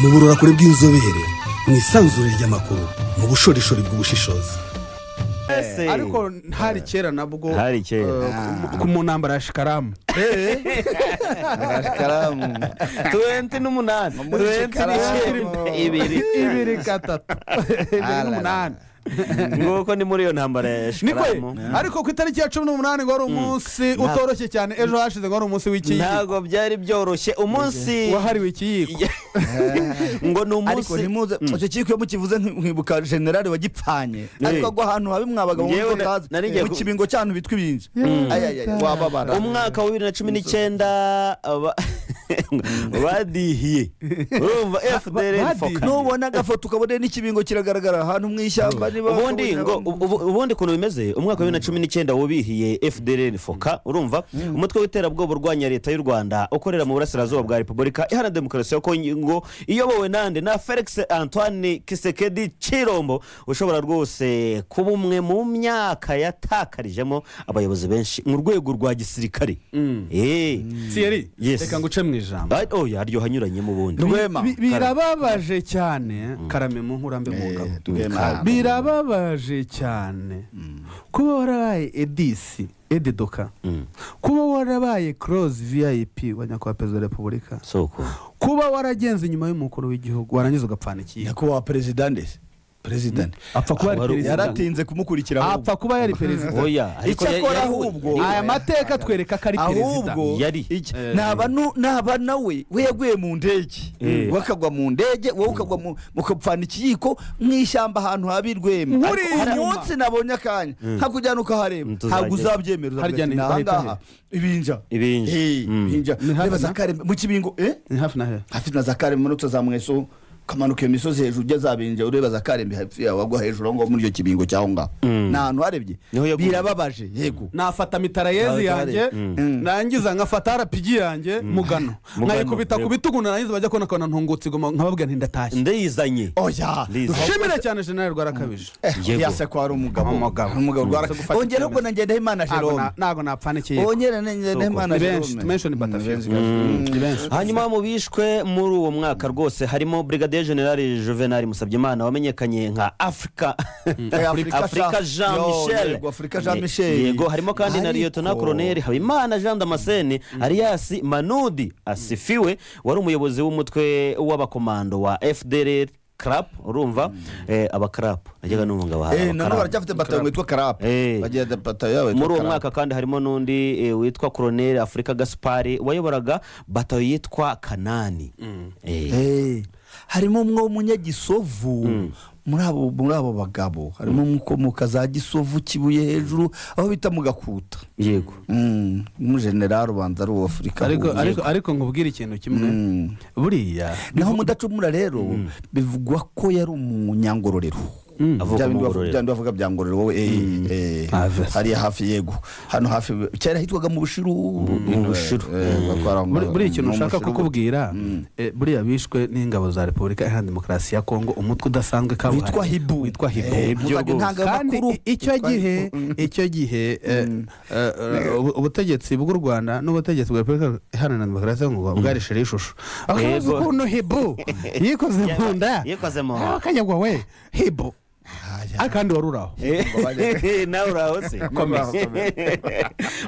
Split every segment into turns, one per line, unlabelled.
mu burorakure bw'inzobere mu isanzure ry'amakuru mu bushorishori bw'ubushishozi.
Ariko ntari kera nabwo
hari kera
ku munambara ya Shikaramu.
Shikaramu 28
ibiri gatatu 28
nguko ni muri iyo ntambara ya Shikaramu.
Ariko ku itariki ya 18 ngo ari umunsi utoroshye cyane, ejo hashize ngo ari umunsi w'ikiyiko.
Ntago byari byoroshye umunsi
wahariwe ikiyiko.
Ngo ni umunsi
ariko nimuze icyo kiyiko yo mukivuze nkibuka general wagipfanye ariko gwa hantu habi mwabaga mu kazi mu kibingo cyane bitwa ibinje wababara.
Umwaka wa 2019 badihiye urumva FDL foka
nubona gafoto ukabone n'ikibingo kiragaragara ahantu mu ishyamba.
ubundi kuno bimeze umwaka wa 2019 wobihiye FDL foka urumva umutwe w'iterabwoba urwanya leta y'u Rwanda ukorera mu burasirazuba bwa Repubulika Iharanira Demokarasi ya Kongo iyobowe nande na Felix Antoine Kisekedi Chirombo ushobora rwose kuba umwe mu myaka yatakarijemo abayobozi benshi mu rwego rwa gisirikare.
Thierry reka nguce mu ijambo.
Yaryo hanyuranye mu bundi
birababaje cyane karame mu nkurambe mu ngabo. Birababaje cyane kuba warabaye edisi ededoka kuba warabaye close VIP wa nyakubahwa perezida wa Repubulika kuba waragenze inyuma y'umukuru w'igihugu warangiza ugapfana iki
nyakubahwa president
apfa kuba
yaratinze kumukurikira
apfa kuba yari perezida.
Oya
ariko ahubwo
aya mateka twereka ko ari perezida
yari
naba nawe we yaguye mu ndege wakagwa mu ndege wowe ukagwa mu kapfana ikiyiko mw'ishyamba ahantu habirwema. Umunsi nabonye akanya hakujyana ukahareba ntabwo uzabyemera
harya
ibinja reba Zakarembe mu kibingo
hafi
na Zakarembe mu nutso za Mweso kamanuka imisozi hejuru ujya zabinja ureba Zakarembe hafi yawe wagwa hejuru ngo muri iyo kibingo cyaho ngaho nahantu harebye birababaje. Yego
nafata mitarayezi yanjye nangiza nkafata RPG yanjye mugano nkayikubita ku bitugu narangiza bajya kona kona ntungutse igoma nkababwira nti ndatashye
ndayizanye.
Oya dushimira cyane General Rwarakabije
yase ko ari umugabo Rwarakabije ongera ubwo nanjye Ndahimana Jerome
nago napfanikiye
ongera nanjye Ndahimana Jerome
mention batafiye.
Hanyuma mu bishwe muri uwo mwaka rwose harimo Brigadier General Juvenal Musabyimana wamenyekanye nka Afrika Jean Michel. Yego harimo kandi na Lieutenant Colonel Habimana Jean Damascene alias Manudi asifiwe wari umuyobozi w'umutwe w'abakomando wa FDL Crap urumva abakrap najyaga numva baha
nano baracyafite batayo witwa Crap bagiye batayo yawe.
Muri uwo mwaka kandi harimo nundi witwa Colonel Afrika Gaspari wayoboraga batayo yitwa Kanani.
Harimo umwe w'umunyagisovu muri abo bagabo harimo umukomoka za Gisovu Kibuye hejuru aho bita mu Gakuta.
Yego
mu general ubanza ari uwa Afrika
ariko nkubwira ikintu kimwe buriya
naho mudacumura rero bivugwa ko yari umunyangororero bavuga byangororero wowe hari hafi yego hano hafi cyari hitwaga mu Bushiru.
Buriya ikintu ushaka kukubwira buriya bishwe n'ingabo za Repubulika Iharanira Demokarasi ya Kongo umutwe udasanzwe
witwa Hibu
kandi icyo gihe ubutegetsi bw'u Rwanda n'ubutegetsi bwa Repubulika Iharanira Demokarasi ya Kongo bwarishe ishusho akazi ukuntu Hibu yikoze mu nda akanyagwa we Hibu akandi waruraho
nawe uraho se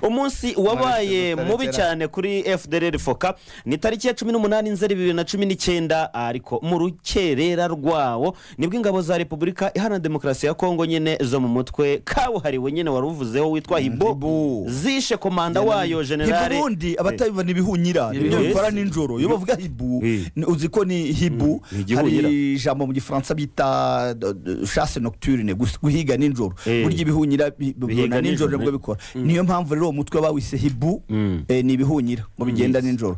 umunsi wabaye mubi cyane kuri FDL foka ni tariki ya 18 Nzeri 2019 ariko mu rukerera rwawo nibwo ingabo za Repubulika Iharanira Demokarasi ya Kongo nyene zo mu mutwe kabuhariwe nyene waruvuzeho witwa Hibu zishe komanda wayo General
Hibundi abatayivana ibihunyira ibyo bikora ninjoro iyo bavuga Hibu uzi ko ni Hibu hari ijambo mu Gifaransa bita chasse nocturne guhiga ninjoro burya ibihunyira bibona ninjoro nibwo bikora niyo mpamvu rero umutwe bawise Hibu ni ibihunyira mu bigenda ninjoro.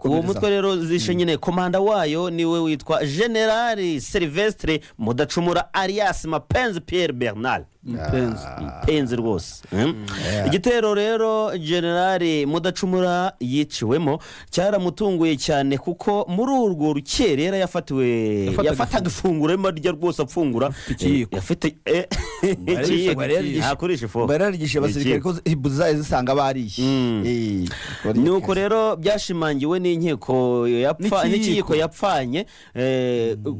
Uwo mutwe rero zishe nyine komanda wayo niwe witwa General Silvestre Mudacumura alias Mapenzi Pierre Bernard. mpenzi rwose. Igitero rero generali Mudacumura yiciwemo cyaramutunguye cyane kuko muri urwo rukerera yafataga ifunguro rya rwose apfungura yafite akoresha ifoto
bararigisha abasirikare ko ibuzaye zisanga bariye.
Nuko rero byashimangiwe n'inkiko n'ikiyiko yapfanye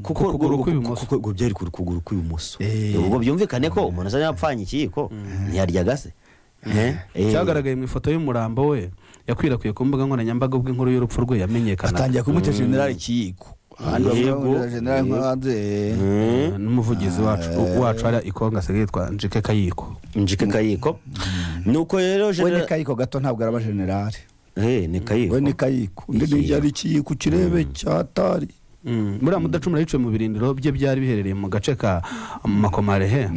kuko byari ku kuguru kw'ibumoso. Ubwo byumvikane ko umuntu azanye yapfanye ikiyiko ntiyaryaga se.
Cyagaragaye mu ifoto y'umurambo we yakwirakwiye ku mbuga nkoranyambaga ubwo inkuru y'urupfu rwe yamenyekana.
Atangiye kumwita generali Kiyiko.
N'umuvugizi wacu ari ikonga se yitwa Njike Kayiko.
Nuko rero
generali Kayiko gato ntabwo araba generali.
Ni Kayiko.
We ni Kayiko. Ndi yari Kiyiko kirebe cyatari.
Muri Mudacumura yiciwe mu birindiro bye byari biherereye mu gace ka Makomare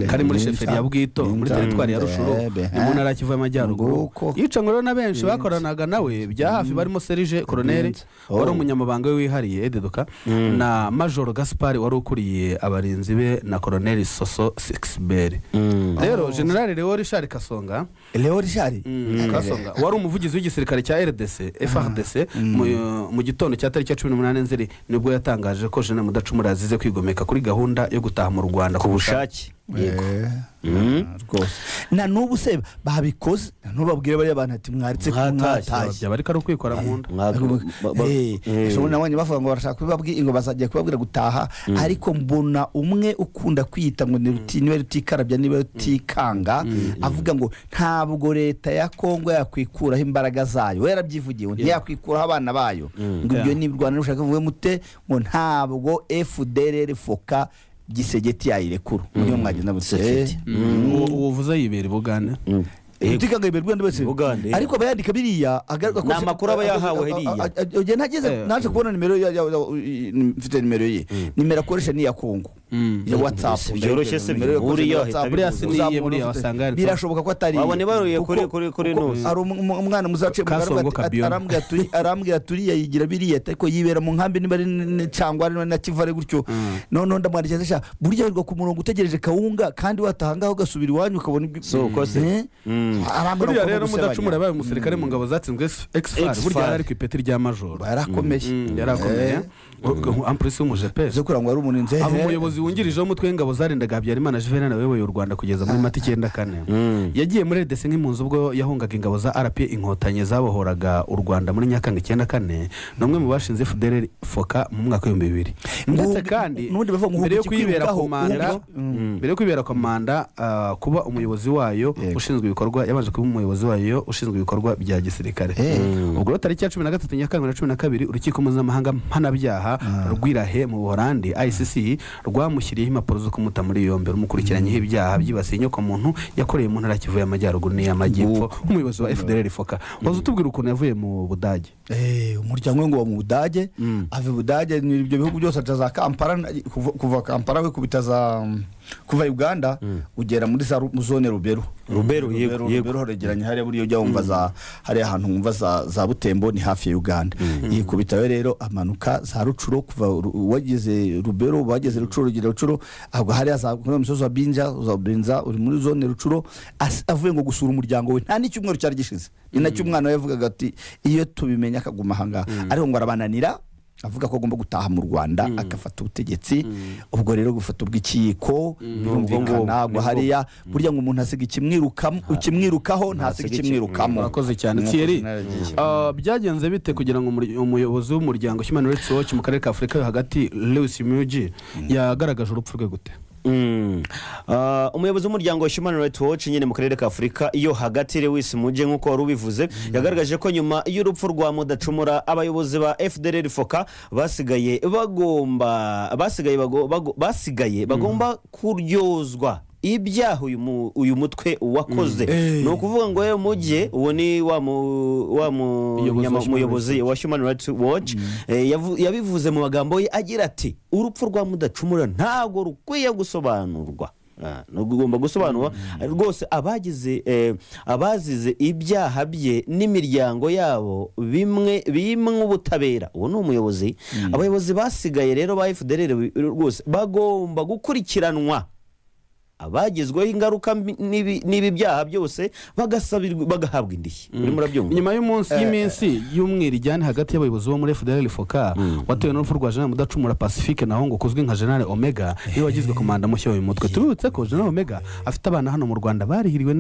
kari muri sheferi ya Bwito muri teritwari ya Rushuru mu ntara Kivu y'Amajyaruguru. Yicanywe rero na benshi bakoranaga nawe bya hafi barimo Serge Colonel wari umunyamabanga we wihariye Ededoka na Major Gaspard wari ukuriye abarinzi be na Colonel Soso Sixbert. Rero General Leo Richard Kasonga wari umuvugizi w'igisirikare cya RDC FARDC mu gitondo cya tariki 18 Nzeri nibwo yatangaje ko General Mudacumura yazize kwigomeka kuri gahunda yo gutaha mu Rwanda
ku bushake.
Rwose na n'ubu se babikoze ntubabwire bari abantu ati mwaritse
mwatashye bari kari kwikora mu nda.
Shobora nabonye bavuga ngo barashaka kubabwira ngo bazajya kubabwira gutaha ariko mbona umwe ukunda kwita ngo niba rutikarabya niba rutikanga avuga ngo ntabwo leta ya Kongo yakwikuraho imbaraga zayo. We yarabyivugiye ntiyakwikuraho abana bayo ngo ibyo ni Rwanda rushaka kuvuga mute ngo ntabwo FDLR foka gisegeti yayirekuru niyo mwagenda butse
uvuze yibera Bugande
utikanga iberwa ndetse
Bugande
ariko bayandika biriya agaruka
ko namakuru aba yahawe heriya
oje ntageze naje kubona nimero ya mfite nimero ye nimero akoresha ni ya Kongo ya WhatsApp
byoroshye se buriya
buriya siniye buriya wasanga
birashoboka ko atari
wabone baruye kuri nose
ari umwana muzace arambwira turi yayigira biriya ariko yibera mu nkambi niba cyangwa na Kivare gutyo none ndamwandikira sha burya rwo ku murongo utegereje kawunga kandi watahangaho gasubira iwanyu ukabona
so kose
buriya rero Mudacumura yabaye umusirikare mu ngabo zatsinzwe XFAR burya ari ku ipeti rya major yarakomeye ampresi w'umujepe
zo kurangwa ari umuntu nze
umuyobozi wungirije w'umutwe w'ingabo zarindaga Habyarimana Juvenal nawe u Rwanda kugeza muri Mata 94 yagiye muri RDC nk'impunzi ubwo yahungaga ingabo za RP inkotanyi zabohoraga u Rwanda muri Nyakanga 94 nomwe mu bashinze FDLR foka mu mwaka wa 2000 ndetse kandi mbere yo kwibera komanda kuba umuyobozi wayo ushinzwe ibikorwa yabanje kuba umuyobozi wayo ushinzwe ibikorwa bya gisirikare. Ubwo tariki ya 13 Nyakanga 2012 urukiko mpuzamahanga mpanabyaha rw'Irahe mu Buholandi ICC rwamushyiriyeho impapuro zo kumuta muri yombi rumukurikiranyeho ibyaha byibasiye inyoko muntu yakoreye mu ntara Kivu y'Amajyaruguru n'iy'Amajyepfo nk'umuyobozi wa FDLR foka. Wazo tubwira ukuntu yavuye mu Budage
umuryango ngo mu Budage ave Budage ni ibyo bihugu byose aza Kampala kuva Kampala we kubitaza kuva Uganda ugera muri zone Rubero horegeranye hari buri ujya wumva za hari ahantu wumva za Butembo ni hafi ya Uganda yikubitayo rero amanuka za Rucuro kuva wageze Rubero bageze Rucuro ahubwo hari za musozi wa Binza uri muri zone Rucuro avuye ngo gusura umuryango we nta n'icyumweru cyari gishize ni nacyo umwana yavugaga ati iyo tubimenya akaguma hanga ariko ngo arabananira avuga ko agomba gutaha mu Rwanda akafata ubutegetsi. Ubwo rero gufata ubw'ikiyiko birumvikana ngo hariya burya ngo umuntu asiga ikimwirukaho ntasiga ikimwirukamo.
Akoze cyane Thierry. Byagenze bite kugira ngo umuyobozi w'umuryango Human Rights Watch mu karere ka Afurika yo hagati Louis Muji yagaragaje urupfu rwe gute?
Umuyobozi w'umuryango Human Rights Watch nyine mu karere ka Afurika iyo hagati Louis Muji nkuko wari ubivuze yagaragaje ko nyuma y'urupfu rwa Mudacumura abayobozi ba FDLR foka basigaye bagomba kuryozwa ibyaha uyu mutwe wakoze. No kuvuga ngo ye mujye uwo ni wa muyobozi wa Human Rights Watch yabivuze mu magambo ye agira ati urupfu rwa Mudacumura ntago rukwiye gusobanurwa ugomba gusobanura rwose abazize ibyaha bye n'imiryango yabo bimwe ubutabera. Uwo ni umuyobozi. Abayobozi basigaye rero ba FDLR rwose bagomba gukurikiranwa abagizweho ingaruka n'ibi byaha byose bagahabwa indishyi urimo urabyumva
nyuma y'iminsi y'umwirijyane hagati y'abayobozi bo muri FDLR Foka watewe n'urupfu rwa General Mudacumura Pacifique naho ngo kuzwi nka General Omega niwe wagizwe komanda mushya w'uyu mutwe tubibutse ko General Omega afite abana hano mu Rwanda barihiriwe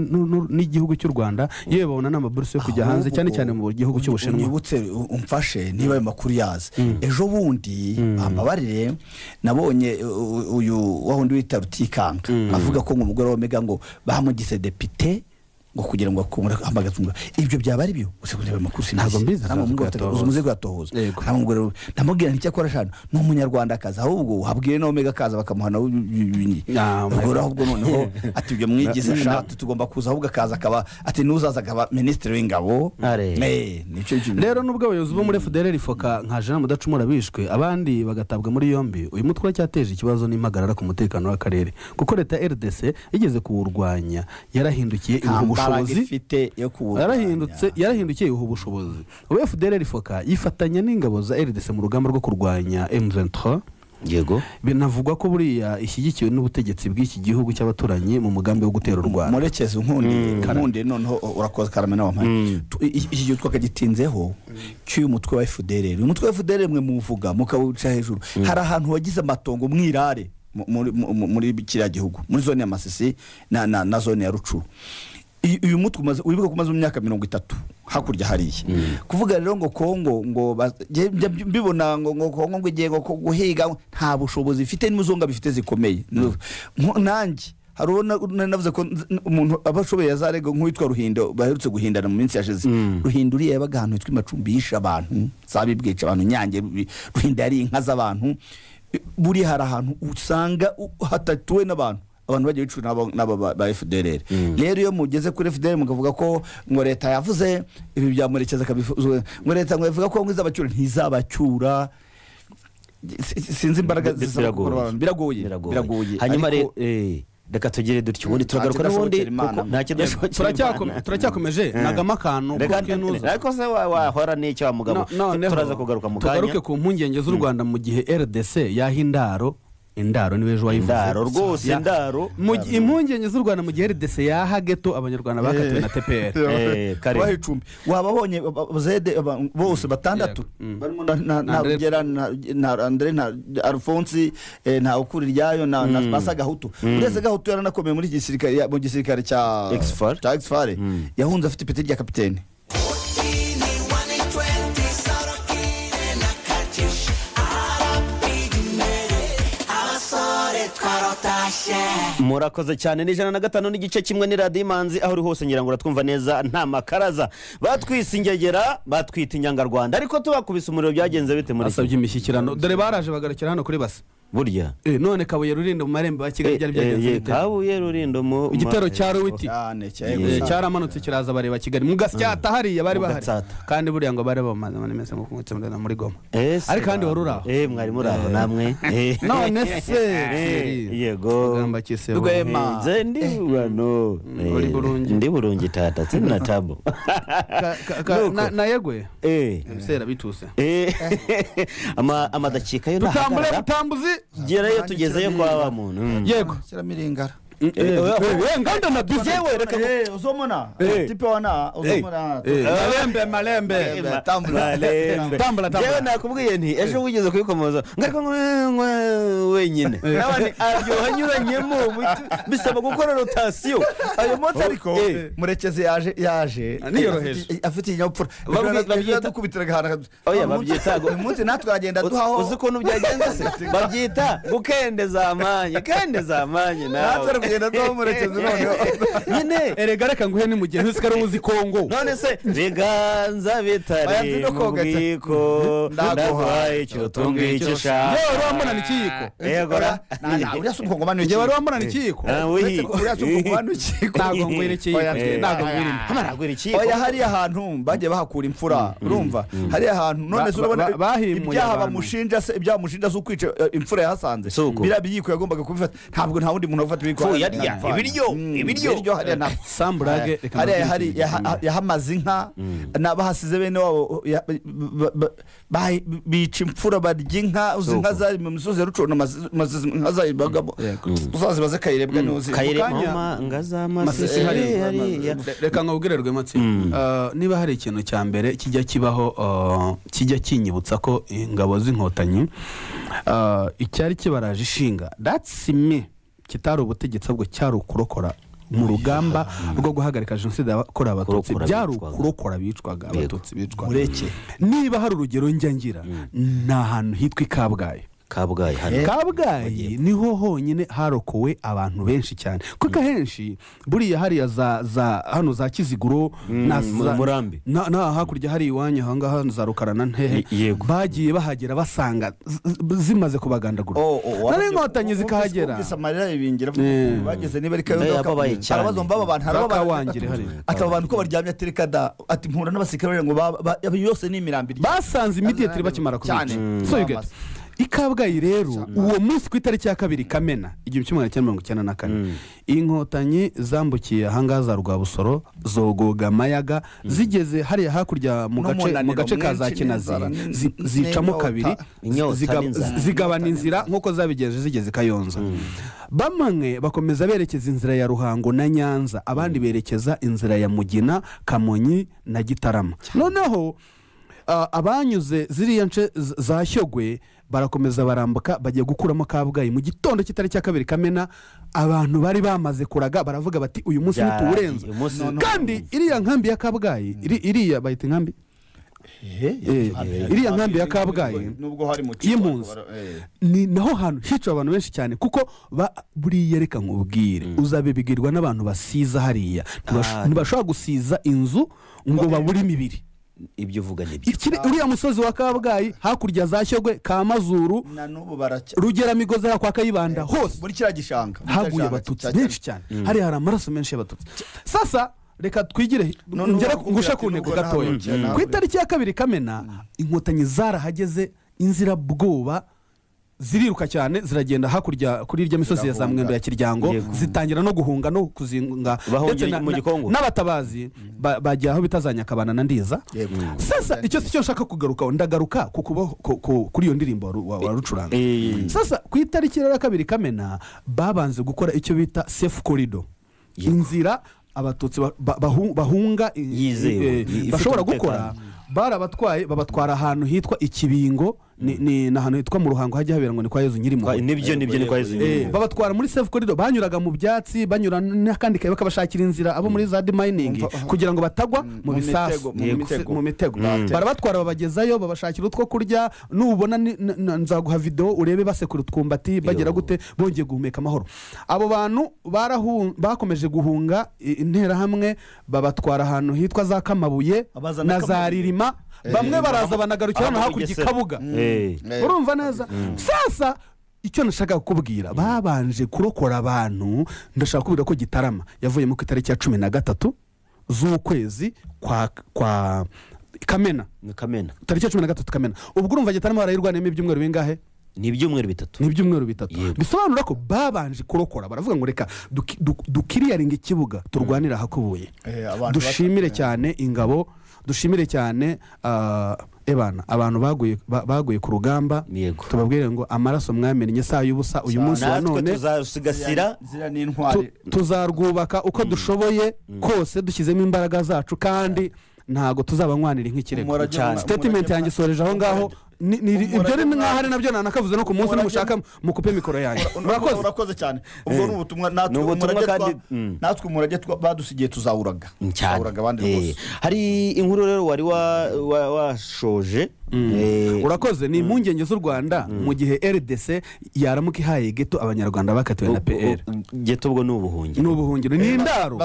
n'igihugu cy'u Rwanda yewe babona n'amaburuse yo kujya hanze cyane cyane mu gihugu cy'Ubushinwa
unyibutse umfashe niba ayo makuru yaza ejo bundi ambabarire nabonye uyu wahundi wita Rutikanga avuga ko umugore wa Omega ngo bamugize depite ngo kugira ngo hamagatumwa ibyo byaba ari byo usekunde makuru
ntabwo mbizi
umuzigo yatohoza namugore namubwira nti cyakora shana no munyarwanda kaza ahubwo habwiye no Omega kaza bakamuhana ubwo ahubwo noneho ati ibyo mwigize shati tugomba kuza ahubwo kaza akaba ati nuzaza akaba ministre w'ingabo
nico rero nubwo abayobozi bo muri FDLR Foka nka Jean Mudacumura bishwe abandi bagatabwa muri yombi uyu mutwe cyateje ikibazo n'impagarara ku mutekano w'akarere kuko leta RDC igeze kuwurwanya yarahindukiye yarahindukiye ubushobozi ubu FDLR Foka yifatanya n'ingabo za RDC mu rugamba rwo kurwanya M23
yego
binavugwa ko buriya ishyigikiwe n'ubutegetsi bw'iki gihugu cy'abaturanyi mu mugambi wo gutera u Rwanda
murekeze nkunde noneho urakoze Karame n'abamanye iki gihe twakagitinzeho cy'uyu mutwe wa FDLR uyu mutwe wa FDLR mwe muvuga mukawuca hejuru hari ahantu wagize amatongo mwirare muri kiriya gihugu muri zone ya Masisi na zone ya Rucuru uyu mutwe wibuka kumaze mu myaka 30 hakurya hariye kuvuga rero ngo Kongo ngo mbibona ngo Kongo ngo igiye ngo guhiga nta bushobozi ifite n'imuzonga bifite zikomeye nanjye harubona navuze ko umuntu abashoboye yazarega nk'uwitwa Ruhindo baherutse guhindana mu minsi yashize Ruhindo uriye yabaga ahantu hitwa Macumbi yisha abantu zabibwica abantu Nyange Ruhindo yari inka z'abantu buri hari ahantu usanga hatatuwe n'abantu bagiye bicuna n'aba ba FDLR rero iyo mugeze kuri FDLR mukavuga ko ngo leta yavuze ibi byamurekeza kabivuze ngo leta ngo ivuga ko ngo izabacyura ntizabacyura sinzi imbaraga biragoye
hanyuma reka tugere dutyo ubundi turagaruka n'ubundi
turacyakomeje nagama akantu
ariko se wahora n'icyo wa mugabo turaza kugaruka mu kanya
tugaruke ku mpungenge z'u Rwanda mu gihe RDC yaha indaro niwe ejo wayivuze
indaro rwose indaro
impungenge z'u Rwanda mu gihe RDC yaha geto abanyarwanda bakatiwe na TPR
kare icumbi wababonye zede bose batandatu barimo na Rugera na Andre na Alphonse na ukuri ryayo na Basaga Hutu uretse Gahutu yaranakomeye muri gisirikare cya Exfare yahunze afite ipeti rya kapiteni
murakoze cyane ni 105 n'igice kimwe ni Radio Imanzi aho uri hose ngira ngo uratwumva neza nta makaraza batwisingegera batwita inyangarwanda ariko tubakubise umuriro byagenze bite muri
asabye imishyikirano dore baraje bagarukira hano kuri base
burya
none Kabuye Rurindo mu marembo ya Kigali byari byagenze
Kabuye Rurindo mu
igitero cya Ruwiti cyaramanutse kiraza bareba Kigali mu gasyata hariya bari bahari kandi buriya ngo bare bamaze mese ngo kumutsemana muri Goma ari kandi waruraho
mwari muraho namwe
none se
yego
gamba kise
rwema
ndi burungi tata sina tabo
na yegwe sera bituse
amadakika yo
butambuzi
gerayo tugezeyo kwa wa muntu
yego
kiramiringara
nganda na bizewe
reka uzomona tipe wana uzomona
malembe tambula
yewe nakubwiye nti ejo wigeze kubikomoza ngariko wenyine nabandi aryohanyuranyemo bisaba gukora rotation
ayo moto ariko murekeze yaje
niyoroheje
afite inyopfura
babyita
kubitiraga hana
oya babyita
uyu munsi natwe agenda duhaho
uzi ko nubyagenze se babyita gukendeza amanye nawe
kugenda tumurekeze noneho
nyine
erega reka nguhe ni mugihe usikara uzi Kongo
none se biganza bitari mubiko ndaguhaye icyo tungicyo sha
yewe wambona nikiyiko
yegora uriya suko ngomano
yewe wari wambona nikiyiko
uriya suko ngomano ikiko
ntago ngwerekeye ntago ngwirinde
oya hari ahantu bagiye bahakura imfura urumva hari ahantu none se urabona ibyaha bamushinja se ibyaha bamushinja zo kwica imfura yahasanze birabiyiko yagombaga kubifata ntabwo nta wundi muntu ufata ibiko
yarya ibiryo
hariya nta
samburage
hariya hari yahamaze inka n'abahasize bene wabo bica imfura barya inka uzi inka zari mu misozi ya rucona inka zayibagamo uzazi baze kayirebwa n'uzi
kayirema
masisi hari reka nkubwire Rwematsi niba hari ikintu cya mbere kijya kibaho kijya kinyibutsa ko ingabo z'inkotanyi icyari kibaraje ishinga that's me kitari ubutegetsi ahubwo cyari ukurokora mu rugamba rwo guhagarika jenoside yakorewe abatutsi byari ukurokora bicwaga abatutsi bicwaga niba hari urugero njya ngira ni ahantu hitwa Kabgayi niho honyine harokowe abantu benshi cyane kuko henshi buriya hariya hano za Kiziguro
na Murambi
na hakurya hari iwanyu ahangaha za Rukarana ntehe bagiye bahagera basanga zimaze kubagandagura nari inkotanyi zikahagera
bageze niba arabazomba abantu abantu ko baryamye atereka ati mpura n'abasirikare ngo yose ni imirambiri
basanze immediately bakimara kubica so you get Kabgayi rero uwo munsi ku itariki ya 2 Kamena 1994 inkotanyi zambukiye ahangaha za Rwabusoro zogoga Mayaga zigeze hariya hakurya mu gace ka za Kinazi zicamo kabiri zigabana inzira nkuko zabigeje zigeze Kayonza bamwe bakomeza berekeza inzira ya Ruhango na Nyanza abandi berekeza inzira ya Mugina Kamonyi na Gitarama noneho abanyuze ziriya nce za Shyogwe barakomeza barambuka bagiye gukuramo Kabgayi mu gitondo kitari cya 2 Kamena abantu bari bamaze kuraga baravuga bati uyu munsi niturenza kandi iriya nkambi ya Kabgayi iriya bayita nkambi iriya nkambi ya Kabgayi
nubwo hari mu
y'impunzi ni naho hantu hica abantu benshi cyane kuko buriya reka nkubwire uzabibigirwa n'abantu basiza hariya ntibashobora gusiza inzu ngo babure imibiri
ibyo uvuga nibyo
uriya musozi wa Kabgayi hakurya za Shyogwe Kamazuru Rugeramigozi kwa Kayibanda hose
muri kira gishanga
haguye abatutsi benshi cyane hari amaraso menshi y'abatutsi sasa reka twigire ngera ngusha ku ntego gatoya ku itariki ya 2 Kamena inkotanyi zarahageze inzira bwoba ziriruka cyane ziragenda hakurya kuri irya misozi ya za Mwendo ya Kiryango zitangira no guhunga no kuzinga n'abatabazi bajya aho bitazanya kabana na Ndiza sasa icyo cyo nshaka kugaruka ndagaruka kuri iyo ndirimbo wa rucuranga sasa ku itariki ya 2 Kamena babanze gukora icyo bita safe corridor inzira abatutsi bahunga bashobora gukora barabatwaye babatwara ahantu hitwa Ikibingo ni ahantu hitwa mu Ruhango hajya habera ngo ni kwa Yezu Nyirimo
nibyo ni kwa Yezu Nyirimo
babatwara muri safe corridor banyuraga mu byatsi banyura n'akandi kabe kabashakira inzira abo muri za mining kugira ngo batagwa mu bisasu mu mitego barabatwara babagezayo babashakira utwo kurya nubona nzaguha video urebe basekura utwumbati bagera gute bongeye guhumeka amahoro abo bantu bakomeje guhunga intera hamwe babatwara ahantu hitwa za Kamabuye na za Ririma bamwe baraza banagarukira hano hakurya Kabuga urumva neza sasa icyo nashaka kukubwira babanje kurokora abantu ndashaka kubwira ko Gitarama yavuye mu itariki ya 13 z'ukwezi kwa Kamena tariki ya 13 Kamena ubwo urumva Gitarama barayirwanemo ibyumweru bingahe
ni ibyumweru bitatu
bisobanura ko babanje kurokora baravuga ngo reka dukiriyaringa ikibuga turwanira hakubuye dushimire cyane ingabo dushimire cyane abantu baguye ku rugamba tubabwire ngo amaraso mwamenye saa y'ubusa uyu munsi wa none
tuzarusigasira
tuzarwubaka uko dushoboye kose dushyizemo imbaraga zacu kandi ntago tuzabanywanira nk'ikirego statement yanjye soreje aho ngaho ibyo ni nk'ahari nabyo nanakavuze no ku munsi n'umushaka mukupe mikoro yanjye
urakoze cyane ubwo n'ubutumwa natwe umurage badusigiye tuzawuraga abandi bose
hari inkuru rero wari washoje
urakoze ni impungenge z'u Rwanda mu gihe RDC yaramuka ihaye geto abanyarwanda bakatiwe na PR
geto ubwo n'ubuhungiro
ni indaro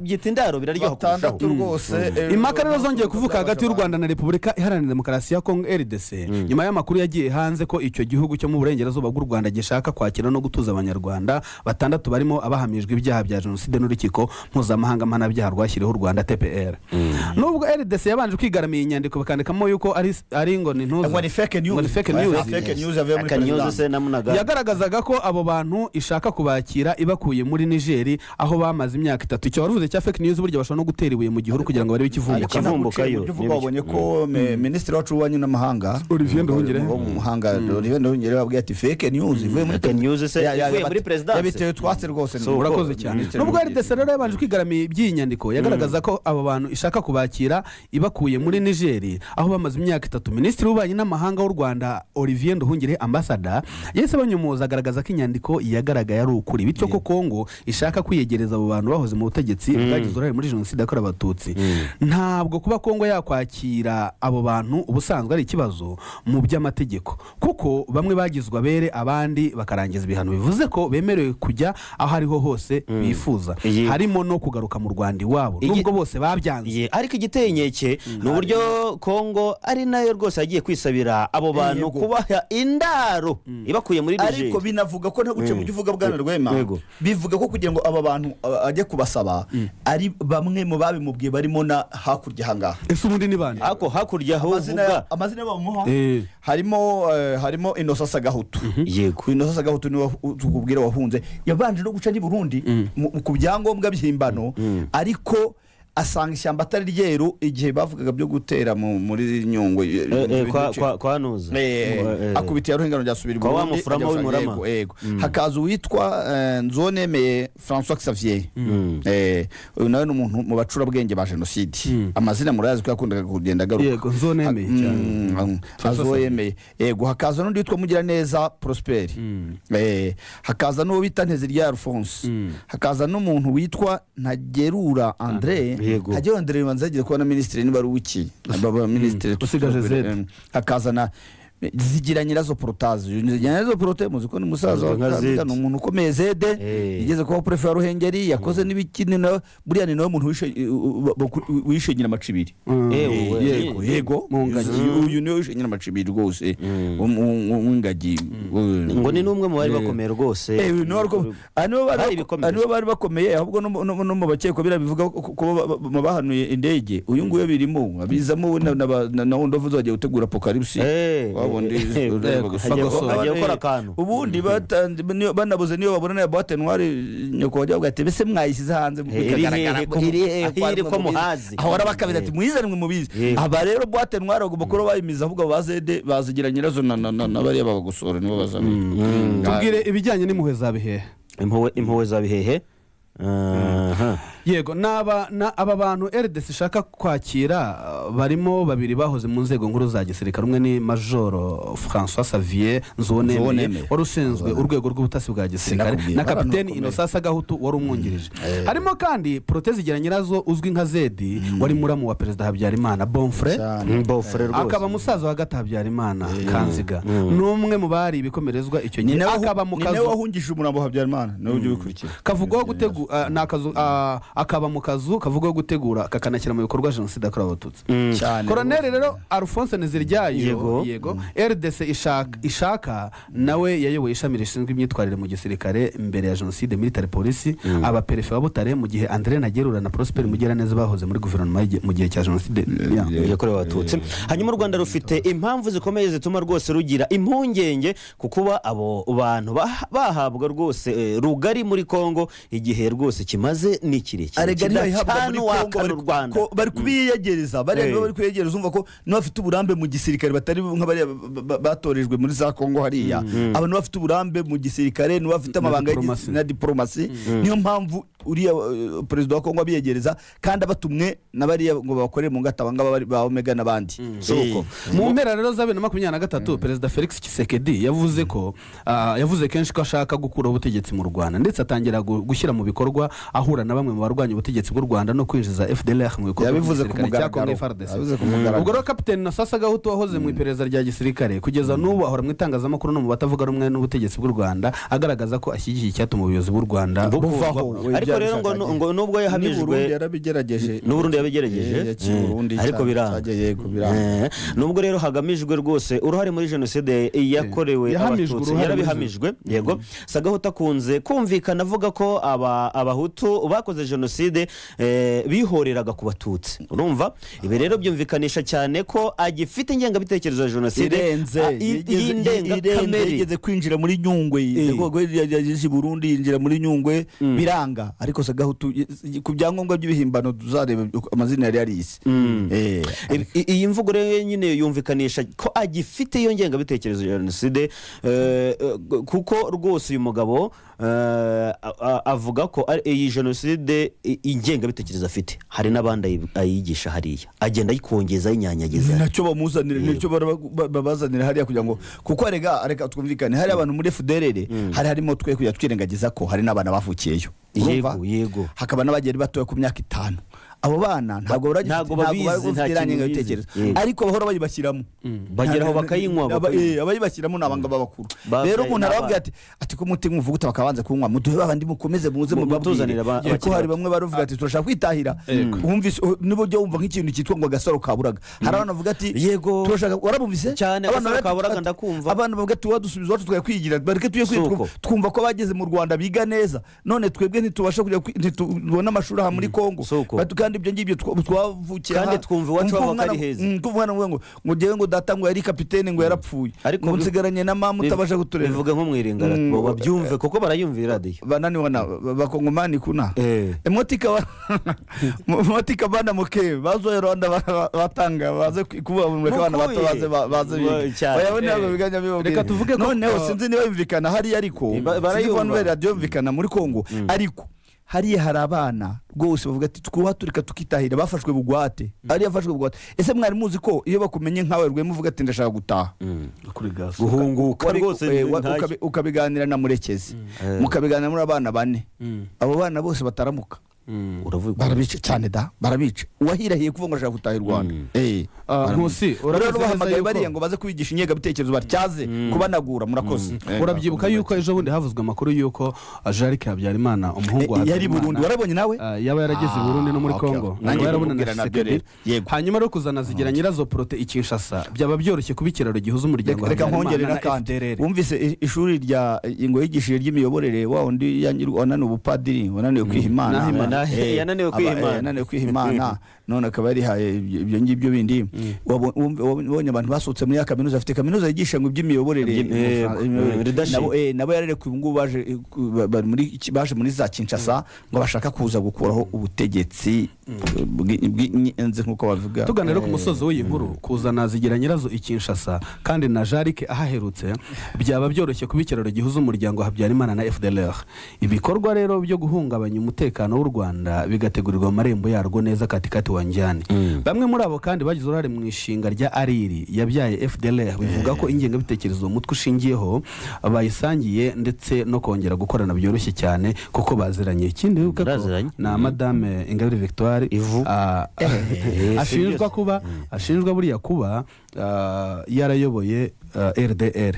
byita indaro biraryoha
kurushaho rwose
impaka rero zongeye kuvuka hagati y'u Rwanda na Repubulika Iharanira Demokarasi ya Kongo RDC nyuma y'amakuru yagiye hanze ko icyo gihugu cyo mu burengerazuba bw'u Rwanda gishaka kwakira no gutuza abanyarwanda batandatu barimo abahamijwe ibyaha bya jenoside n'urukiko mpuzamahanga mpanabyaha rwashyiriweho u Rwanda TPR nubwo RDC yabanje kwigaramiye inyandiko bakandikamo yuko ari ngo ni ntuzi
ngo ni fake news,
ngo ni fake news.
fake news yavuye muri president
yagaragazaga ko abo bantu ishaka kubakira ibakuye muri Niger aho bamaze imyaka 3. Icyo waruvuze cya fake news burya bashobora no gutera ibuye mu gihuru kugira ngo barebe ikivumbukayo.
Babonye ko minisitiri wacu w'ububanyi n'amahanga
Olivier Nduhungire
Olivier Nduhungire babwiye ati fake news ivuye muri president yabitewe twatse rwose.
Urakoze cyane. Nubwo RDC rero yabanje kwigaramiye iby'inyandiko yagaragaza ko abo bantu ishaka kubakira ibakuye muri Niger aho bamaze imyaka 3. Minisitiri w'ububanyi n'amahanga w'u Rwanda Olivier Nduhungire ambassador yese banyomoza agaragaza ko inyandiko yagaragaye ari ukuri bityo ko Kongo ishaka kwiyegereza abo bantu bahoze mu butegetsi bwagize uruhare muri jenoside yakorewe Abatutsi. Ntabwo kuba Kongo yakwakira abo bantu ubusanzwe ari ikibazo mu by'amategeko kuko bamwe bagizwe abere abandi bakarangiza ibihano bivuze ko bemerewe kujya aho ariho hose bifuza harimo no kugaruka mu Rwanda iwabo nubwo bose babyanze.
Ariko igiteye inkeke ni uburyo Kongo ari nayo rwose yagiye kwisabira abo bantu kubaha indaro ibakuye muri Niger.
Ariko binavuga ko nta guce mu givuga bwana Rwema bivuga ko kugira ngo aba bantu ajye kubasaba ari bamwe mu babimubwiye barimo na hakurya hangaha.
Ese ubundi ni bande
ako hakurya ho vuga
amazina bamuha harimo Innocent Sagahutu.
Yego
Innocent Sagahutu ni tukubwira wahunze yabanje no guca ni Burundi ku byangombwa by'imbano ariko asanga ishyamba atari ryeru igihe bavugaga byo gutera muri Nyungwe
kwa Nuza
akubitiye ruhengano ryasubira
kwa wamufurama w'imurama.
Hakaza uwitwa Nzonemeye François Xavier uyu nawe n'umuntu mu bacura bwenge ba jenoside amazina murazi ko yakundaga kugenda agaruka.
Yego Nzonemeye cyane
Nzonemeye. Yego hakaza n'undi witwa Mugiraneza Prosper hakaza n'uwo bita Ntezirya Alphonse hakaza n'umuntu witwa Ntagerura André hajye André banzagiye kuba na ministre ni baruki baba ministre
usigaje Z
hakazana Zigira Nyirazo Protaze Nyirazo Protaze muzi ko ni musaza wa umuntu ukomeye Zede igeze kuba prefet wa Ruhengeri yakoze n'ibikini na buriya ni nawe muntu wishe nyina macibiri. Yego uyu niwe wishe nyina macibiri rwose umwingagi
ngo ni numwe mu bari bakomeye rwose.
Anibo bari bakomeye ahubwo no mu bakeko birabivuga ko bahanuye indege uyu nguye birimo abizamo na wundi uvuze wagiye gutegura apocalypse ubundi banabuze niyo babona ya boîte noire nyoko wajya ugate bese mwayisize hanze
iri ko muhazi
ahora bakabira ati muyizane mwe mubizi aba rero boîte noire agomba kuba bayimiza ahubwo bazede bazigira Nyirazo na bari bagusora nibo bazana.
Tubwire ibijyanye n'impuhwe za bihehe.
Impuhwe za bihehe
yego aba bantu RDC ishaka kwakira barimo babiri bahoze mu nzego nkuru za gisirikare umwe ni Major François Xavier Nzoneme wari ushinzwe urwego rw'ubutasi bwa gisirikare na Kapiteni Innocent Sagahutu wari umwungirije. Harimo kandi Proteze Zigira Nyirazo uzwi nka Zedi wari muramu wa Perezida Habyarimana Bonfrere akaba musaza wa Gata Habyarimana Kanziga n'umwe mu bari bikomerezwa icyo nyine akaba mu kazu
wahungishije umurambo Habyarimana no ujye bikurikira
kavugwaho gutegura nakazu akaba mu kazu kavugwaho gutegura kakanashyira mu bikorwa jenoside yakorewe Abatutsi. Colonel rero Alphonse Nteziryayo yego RDC ishaka nawe yayoboye ishami rishinzwe imyitwarire mu gisirikare mbere ya jenoside military police aba perefe wa Butare mu gihe André Ntagerura na Prosper Mugiraneza bahoze muri guverinoma mu gihe cya jenoside
yakorewe Abatutsi. Hanyuma u Rwanda rufite impamvu zikomeye zituma rwose rugira impungenge kukuba abo bantu bahabwa rwose rugari muri Kongo igihe rwose kimaze ni kirekire
cyane wakana u Rwanda bari kubiyegereza bari kwiyegereza umva ko n'abafite uburambe mu gisirikare batari nk'abari batorejwe muri za Kongo hariya abantu bafite uburambe mu gisirikare n'abafite amabanga na diplomasi niyo mpamvu uriya president wa Kongo abiyegereza kandi abatumwe nabariya ngo bakore mu ngata bangaba ba Omega nabandi
soko mu mpera rero za 2023 Perezida Felix Tshisekedi yavuze kenshi ko ashaka gukura ubutegetsi mu Rwanda ndetse atangira gushyira mu bikorwa ahura na bamwe mu barwanya ubutegetsi bw'u Rwanda no kwinjiza FDLR mu bikorwa
yabivuze ku mugaragaro.
Ubwo rero Kapiteni Innocent Sagahutu wahoze mu iperereza rya gisirikare kugeza n'ubu ahora mu itangazamakuru no mu batavuga rumwe n'ubutegetsi bw'u Rwanda agaragaza ko ashyigikiye icyatuma ubuyobozi bw'u Rwanda
buvaho. Ariko rero ngo nubwo yahamijwe n'Uburundi yabigerageje ariko biranga nubwo rero hagamijwe rwose uruhare muri jenoside yakorewe Abatutsi yarabihamijwe. Yego Sagahutu akunze kumvikana avuga ko abahutu bakoze jenoside bihoreraga ku batutsi urumva ibi rero byumvikanisha cyane ko agifite ingengabitekerezo ya jenoside y'indengakamere
igeze kwinjira muri Nyungwe yaje Burundi yinjira muri Nyungwe biranga ariko Sagahutu ku byangombwa by'ibihimbano tuzareba amazina yari yarisi
iyi mvugo rero nyine yumvikanisha ko agifite iyo ngengabitekerezo ya jenoside kuko rwose uyu mugabo avuga ko iyi jenoside ingengabitekerezo afite hari n'abandi ayigisha hariya agenda ayikongeza ayinyanyagiza
nacyo bamuzanira nicyo babazanira hariya kugira ngo kuko reka twumvikane hari abantu muri FDLR harimo twe kujya twirengagiza ko hari n'abana bavukiyeyo
yego
hakaba n'abageri batoya ku myaka 5 abo bana ntabwo babizi nta ngengabitekerezo ariko bahora bayibashyiramo
bageraho bakayinywa
abayibashyiramo nabanga babakuru rero umuntu arababwira ati ko mutima uvuguta bakabanza kunywa muduhe babandi mukomeze muze mubabwire ko hari bamwe baruvuga ati turashaka kwitahira wumvise nibo byo wumva nk'ikintu cyitwa ngo Gasaro Kaburaga hari abantu bavuga ati
yego
turashaka warabumvise
cyane Gasaro Kaburaga ndakumva
abantu bavuga ati wadusubiza wacu twakwigira bareke tuye twumva ko bageze mu Rwanda biga neza none twebwe ntitubasha kujya ntitubona amashuri aha muri Kongo kandi ibyo ngibyo twavukiye
kandi twumva iwacu babakari heza
kuvuga ngo ngewe ngo data ngo yari kapitene ngo yarapfuye ngo nsigaranye na mama utabasha kutureba
bivuga nko mwiringara babyumve kuko barayumvira radio
banani bakongomani kuna motika bana muke bazo Rwanda batanga baze kuba mu bana bato baze bayabone abo biganya bibo
reka tuvuge ko
noneho sinzi niba bimvikana hari ariko barayumva radio bimvikana muri Kongo ariko hariya hari abana rwose bavuga ati twuhaturika tukitahira bafashwe bugwate ari yafashwe bugwate ese mwari muzi ko iyo bakumenye nkawe rwe muvuga ati ndashaka gutaha
kuri gas
guhunguka rwose
ukabiganira na Murekezi mukabiganira muri abana 4 abo bana bose bataramuka
uravuga
barabice cyane barabice uwahirahiye kuvuga ngo ashaka gutaha u Rwanda
nkusi
urabahamagaye bariya ngo baze kwigisha ingengabitekerezo batyaze kubanagura murakoze
urabyibuka yuko ejo bundi havuzwe amakuru yuko Jarike Habyarimana umuhungu wa
yari Burundi warabonye nawe
yaba yarageze i Burundi no muri Kongo hanyuma rero kuzana zigira nyirazo prote Kinshasa byaba byoroshye kubikiraro gihuza umuryango
reka nkongerera kandi wumvise ishuri rya ingo yigishije ry'imiyoborere wa undi yanyirwa nane ubupadiri wananiwe kwihimana yananiwe kwihimana none akaba yari haye ibyo ngibyo bindi wabonye abantu basutse muri kaminuza afite kaminuza yigisha ngo iby'imiyoborere nabo yarerekuye ubungu baje muri za Kinshasa ngo bashaka kuza gukuraho ubutegetsi bw'inyenzi nkuko bavuga
tugana rero ku musozo w'iyi nkuru kuzana zigira nyirazo Kinshasa kandi na Jarike ahaherutse byaba byoroshye kubikiraro gihuza umuryango Habyarimana na FDLR ibikorwa rero byo guhungabanya umutekano w'u Rwanda bigategurirwa amarembo yarwo neza katikati wanjyane bamwe muri abo kandi bagize uruhare mu ishinga rya Ariri yabyaye FDLR bivuga ko ingengabitekerezo umutwe ushingiyeho bayisangiye ndetse no kongera gukorana byoroshye cyane kuko baziranye ikindi bivuga ko na Madame Ingabire Victoire Ivu ashinjwa buriya kuba yarayoboye RDR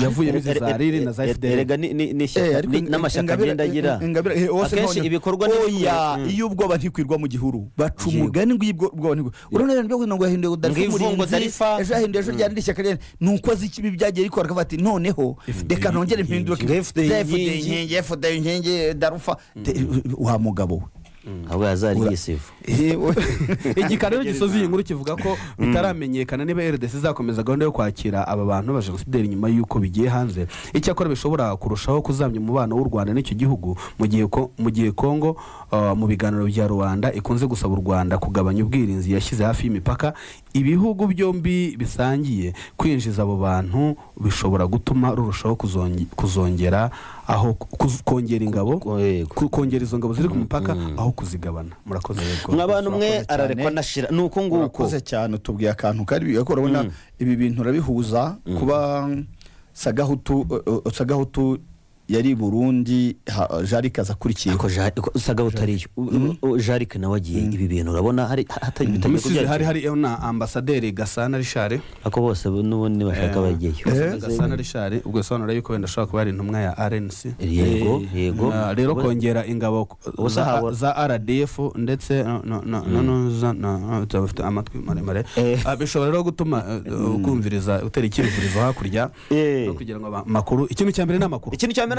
yavuye muri Zariri na za FDL
n'amashyaka agenda agira akenshi ibikorwa
iyo ubwoba ntikwirwa mu gihuru baca umugani ngo ubwoba ntikwirwa urabona rero ngo yahinduye udarifa ejo yahinduye ejo ryari ishyaka rero nuko azi ikibi byagiye ariko akavuga ati noneho reka nongere mpinduke FDL inkingi darufa wa mugabo
abo yazarigisivu
igikaniro gisoza iyi nkuru kivuga ko bitaramenyekana niba RDC izakomeza gahunda yo kwakira aba bantu b'abajenosideri nyuma y'uko bigiye hanze icyakora bishobora kurushaho kuzamya umubano w'u Rwanda n'icyo gihugu mu gihe Kongo mu biganiro bya Rwanda ikunze gusaba u Rwanda kugabanya ubwirinzi yashyize hafi y'imipaka ibihugu byombi bisangiye kwinjiza abo bantu bishobora gutuma rurushaho kuzongera aho kongera ingabo kongera izo ngabo ziri ku mupaka aho kuzigabana murakoze
nk'abantu mwe ararekwa nashira nuko nguko
murakoze cyane tubwiye akantu kari bigakora ubona ibi bintu urabihuza kuba Sagahutu yari Burundi Jarike azakurikiye
ko Sagahutu ariyo Jarike nawe agiye ibi bintu urabona hari
hari na ambasaderi Gasana Richard
ako bose n'ubundi bashaka bagiyeyo
Gasana Richard ubwo sobanura yuko wenda ashaka kuba ari intumwa ya RNC
yego
rero kongera ingabo za RDF ndetse bafite amatwi maremare bishobora rero gutuma kumviriza utera ikirivurizo hakurya no kugira ngo amakuru ikintu cya mbere n'amakuru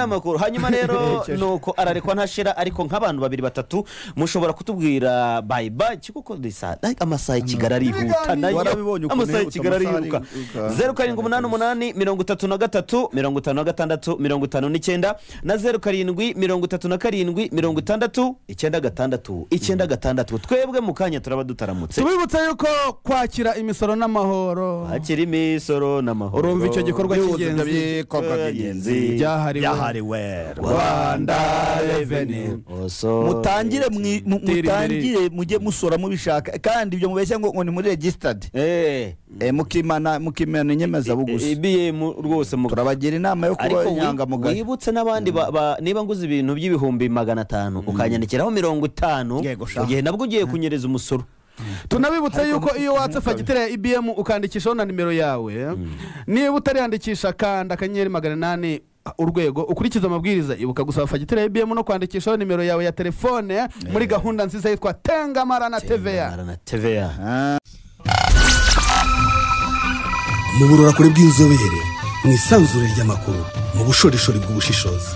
ni amakuru. Hanyuma rero nuko ararekwa ntashira, ariko nk'abantu 2-3 mushobora kutubwira bye bye kuko amasaha y'Kigali arihuta nayo. Amasaha y'Kigali arihuta. 0788 33 56 59 na 0737 36 twebwe mu kanya turaba dutaramutse.
Tubibutsa yuko kwakira imisoro n'amahoro,
kwakira imisoro n'amahoro,
urumva icyo gikorwa cy'ingenzi byahariwe Rwanda Revenue.
Mutangire mujye musora mubishaka, kandi ibyo mubeshya ngo ni muri registered mukimana inyemeza buguzi
IBM rwose
turabagira inama yo kuba inyangamugayo.
Wibutse n'abandi niba nguze ibintu by'ibihumbi 500 ukanyandikiraho 50 ugiye nabwo ugiye kunyereza umusoro.
Tunabibutsa yuko iyo watse fagitire ya IBM ukandikishaho na nimero yawe, niba utariyandikisha kanda akanyenyeri 800 urwego ukurikiza amabwiriza, ibuka gusaba fagitire ya IBM no kwandikishaho nimero yawe ya telefone muri gahunda nziza yitwa Tengamara na TVA.
mu burora kuri bw'inzobere mu isanzure ry'amakuru mu bushorishori bw'ubushishozi.